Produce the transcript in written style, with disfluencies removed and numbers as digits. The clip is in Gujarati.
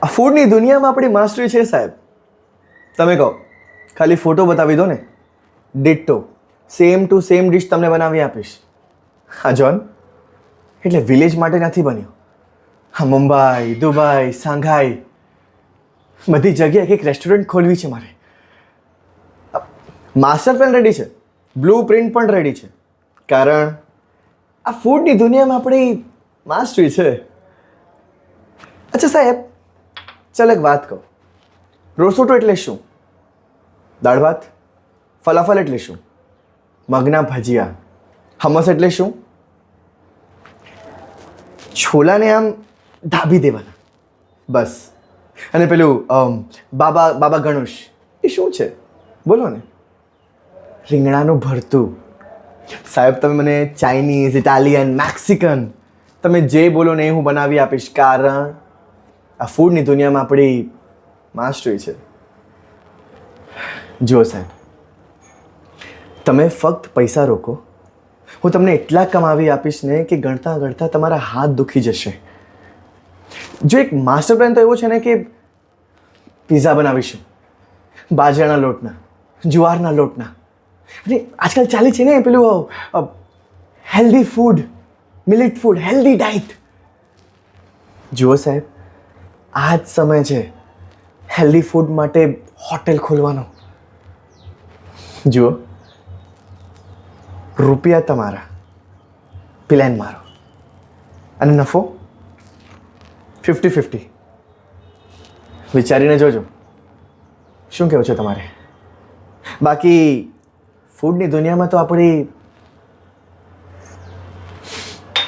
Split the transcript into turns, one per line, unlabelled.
આ ફૂડની દુનિયામાં આપણી માસ્ટરી છે સાહેબ. તમે કહો, ખાલી ફોટો બતાવી દો ને, ditto same to same dish તમને બનાવી આપીશ. હા જોન, એટલે વિલેજ માટે નથી બન્યો. હા, મુંબઈ, દુબઈ, સાંઘાઈ બધી જગ્યાએ એક રેસ્ટોરન્ટ ખોલવી છે મારે. માસ્ટર પ્લાન રેડી છે, બ્લુ પ્રિન્ટ પણ રેડી છે, કારણ આ ફૂડની દુનિયામાં આપણી માસ્ટરી છે. અચ્છા સાહેબ, ચાલ એક વાત કહું. રોસોટો એટલે શું? દાળ ભાત. ફલાફલ એટલે શું? મગના ભજીયા. હમસ એટલે શું? છોલાને આમ ધાબી દેવાના, બસ. અને પેલું બાબા બાબા ગણુશ એ શું છે બોલો ને? રીંગણાનું ભરતું. સાહેબ, તમે મને ચાઇનીઝ, ઇટાલિયન, મેક્સિકન તમે જે બોલો ને એ હું બનાવી આપીશ, કારણ આ ફૂડની દુનિયામાં આપણી માસ્ટરી છે. જુઓ સાહેબ, તમે ફક્ત પૈસા રોકો, હું તમને એટલા કમાવી આપીશ ને કે ગણતા ગણતા તમારા હાથ દુખી જશે. જો એક માસ્ટર પ્લાન તો એવો છે ને કે પિઝા બનાવીશું બાજરાના લોટના, જુવારના લોટના. અને આજકાલ ચાલે છે ને પેલું healthy food, millet food, healthy diet. જુઓ સાહેબ, આ જ સમય છે હેલ્ધી ફૂડ માટે હોટેલ ખોલવાનો. જુઓ, રૂપિયા તમારા, પ્લાન મારો, અને નફો 50-50. વિચારીને જોજો. શું કહેવું છે તમારે? બાકી ફૂડની દુનિયામાં તો આપણી